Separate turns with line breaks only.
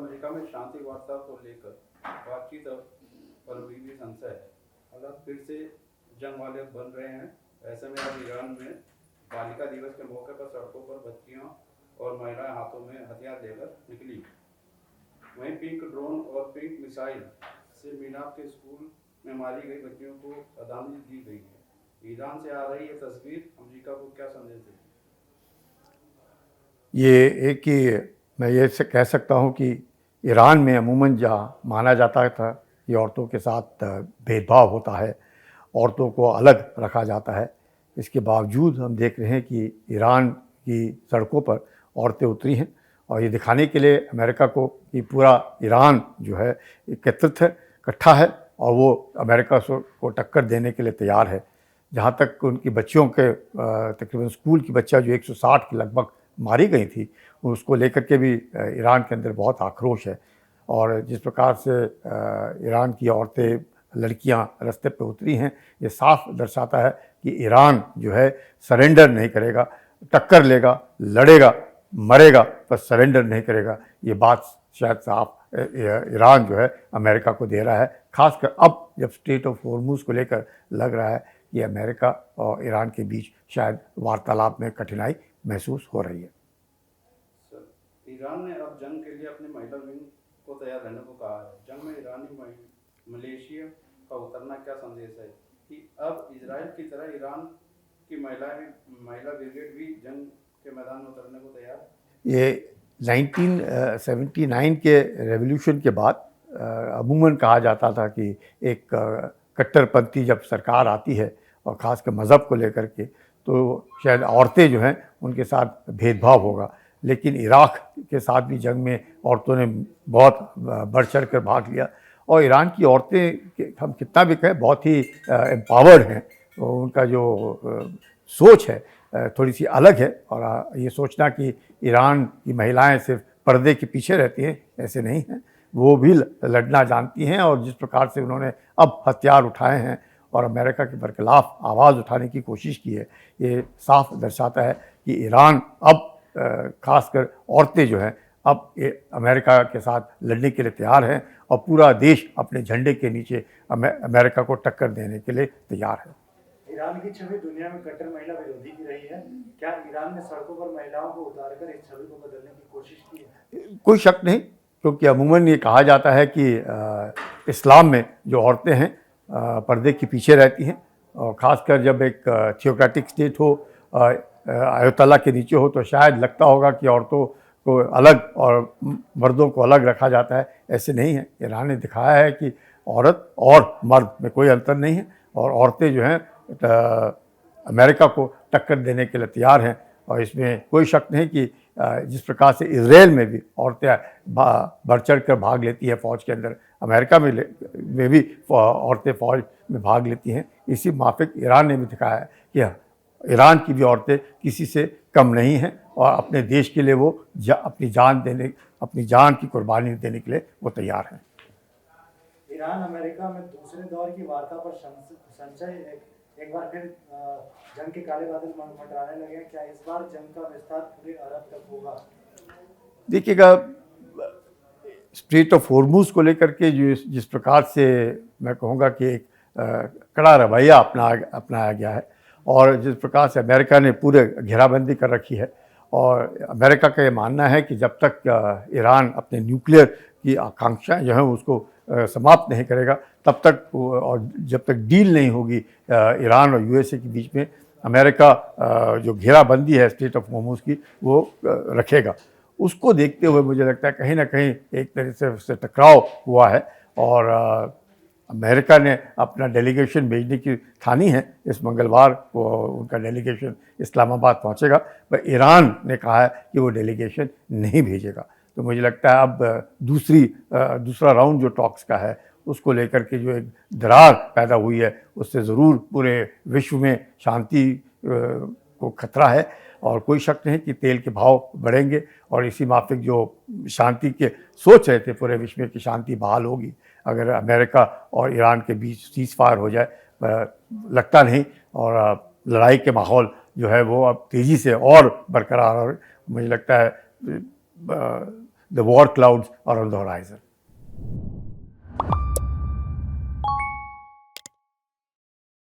America में शांति वार्ता को लेकर बातचीत पर भी संशय है। हालात फिर से जंग वाले बन रहे हैं। ऐसे में अब ईरान में बालिका दिवस के मौके पर सड़कों पर बच्चियां और महिलाएं हाथों में हथियार लेकर निकली। वहीं पिंक ड्रोन और पिंक मिसाइल से मीनाब के स्कूल में मारी गई बच्चियों को श्रद्धांजलि दी गई है। ईरान से आ रही ये तस्वीर अमेरिका को क्या संदेश देती है?
ये एक ही मैं ये से कह सकता हूँ कि ईरान में अमूमन जहाँ माना जाता था कि औरतों के साथ भेदभाव होता है, औरतों को अलग रखा जाता है, इसके बावजूद हम देख रहे हैं कि ईरान की सड़कों पर औरतें उतरी हैं और ये दिखाने के लिए अमेरिका को कि पूरा ईरान जो है एकत्रित है, इकट्ठा है और वो अमेरिका को टक्कर देने के लिए तैयार है। जहाँ तक उनकी बच्चियों के तकरीबन स्कूल की बच्चा जो 160 के लगभग मारी गई थी, उसको लेकर के भी ईरान के अंदर बहुत आक्रोश है। और जिस प्रकार से ईरान की औरतें, लड़कियां रास्ते पे उतरी हैं, ये साफ दर्शाता है कि ईरान जो है सरेंडर नहीं करेगा, टक्कर लेगा, लड़ेगा, मरेगा, पर सरेंडर नहीं करेगा। ये बात शायद साफ ईरान जो है अमेरिका को दे रहा है, खासकर अब जब स्ट्रेट ऑफ हॉर्मुज़ को लेकर लग रहा है कि अमेरिका और ईरान के बीच शायद वार्तालाप में कठिनाई महसूस हो रही है।
सर, ईरान ने अब जंग के लिए अपनी महिला विंग को तैयार रहने को कहा है। जंग में ईरानी मलेशिया का उतरना क्या संदेश है कि अब इजराइल की तरह ईरान की महिला ब्रिगेड भी जंग के मैदान में उतरने को तैयार?
ये 1979 के रेवोल्यूशन के बाद अमूमन कहा जाता था कि एक कट्टरपंथी जब सरकार आती है और ख़ासकर मज़हब को लेकर के, तो शायद औरतें जो हैं उनके साथ भेदभाव होगा। लेकिन इराक़ के साथ भी जंग में औरतों ने बहुत बढ़ चढ़ कर भाग लिया और ईरान की औरतें हम कितना भी कहें बहुत ही एम्पावर्ड हैं। उनका जो सोच है थोड़ी सी अलग है और ये सोचना कि ईरान की महिलाएं सिर्फ पर्दे के पीछे रहती हैं, ऐसे नहीं हैं। वो भी लड़ना जानती हैं और जिस प्रकार से उन्होंने अब हथियार उठाए हैं और अमेरिका के बरखिलाफ आवाज़ उठाने की कोशिश की है, ये साफ दर्शाता है कि ईरान अब खासकर औरतें जो हैं अब अमेरिका के साथ लड़ने के लिए तैयार हैं और पूरा देश अपने झंडे के नीचे अमेरिका को टक्कर देने के लिए तैयार है।
ईरान की छवि दुनिया में कट्टर महिला विरोधी की रही है। क्या ईरान ने सड़कों पर महिलाओं को उतारकर इस छवि को बदलने की कोशिश की है?
कोई शक नहीं, क्योंकि अमूमन ये कहा जाता है कि इस्लाम में जो औरतें हैं पर्दे के पीछे रहती हैं और ख़ासकर जब एक थियोक्रेटिक स्टेट हो, आयतल्ला के नीचे हो, तो शायद लगता होगा कि औरतों को अलग और मर्दों को अलग रखा जाता है। ऐसे नहीं है। ईरान ने दिखाया है कि औरत और मर्द में कोई अंतर नहीं है और औरतें जो हैं अमेरिका को टक्कर देने के लिए तैयार हैं और इसमें कोई शक नहीं कि जिस प्रकार से इजराइल में भी औरतें बढ़ चढ़ कर भाग लेती है फ़ौज के अंदर, अमेरिका में भी औरतें फ़ौज में भाग लेती हैं। इसी माफिक ईरान ने भी दिखाया है कि ईरान की भी औरतें किसी से कम नहीं हैं और अपने देश के लिए वो अपनी जान की कुर्बानी देने के लिए वो तैयार हैं।
ईरान अमेरिका में दूसरे दौर की वार्ता पर संशय एक बार फिर जंग के काले बादल मंडराने लगे। क्या इस बार जंग का विस्तार पूरे अरब तक होगा?
देखिएगा, स्ट्रेट ऑफ हॉर्मुज़ को लेकर के जिस प्रकार से मैं कहूँगा कि एक कड़ा रवैया अपनाया गया है और जिस प्रकार से अमेरिका ने पूरे घेराबंदी कर रखी है और अमेरिका का ये मानना है कि जब तक ईरान अपने न्यूक्लियर की आकांक्षाएं जो हैं उसको समाप्त नहीं करेगा तब तक, और जब तक डील नहीं होगी ईरान और यूएसए के बीच में, अमेरिका जो घेराबंदी है स्ट्रेट ऑफ हॉर्मुज़ की वो रखेगा। उसको देखते हुए मुझे लगता है कहीं ना कहीं एक तरह से उससे टकराव हुआ है और अमेरिका ने अपना डेलीगेशन भेजने की ठानी है। इस मंगलवार को उनका डेलीगेशन इस्लामाबाद पहुंचेगा, पर ईरान ने कहा है कि वो डेलीगेशन नहीं भेजेगा। तो मुझे लगता है अब दूसरा राउंड जो टॉक्स का है उसको लेकर के जो एक दरार पैदा हुई है उससे ज़रूर पूरे विश्व में शांति को खतरा है और कोई शक नहीं कि तेल के भाव बढ़ेंगे और इसी माफिक जो शांति के सोच रहे थे पूरे विश्व में कि शांति बहाल होगी अगर अमेरिका और ईरान के बीच सीज़ फायर हो जाए, लगता नहीं और लड़ाई के माहौल जो है वो अब तेज़ी से और बरकरार और मुझे लगता है the war clouds are on the horizon.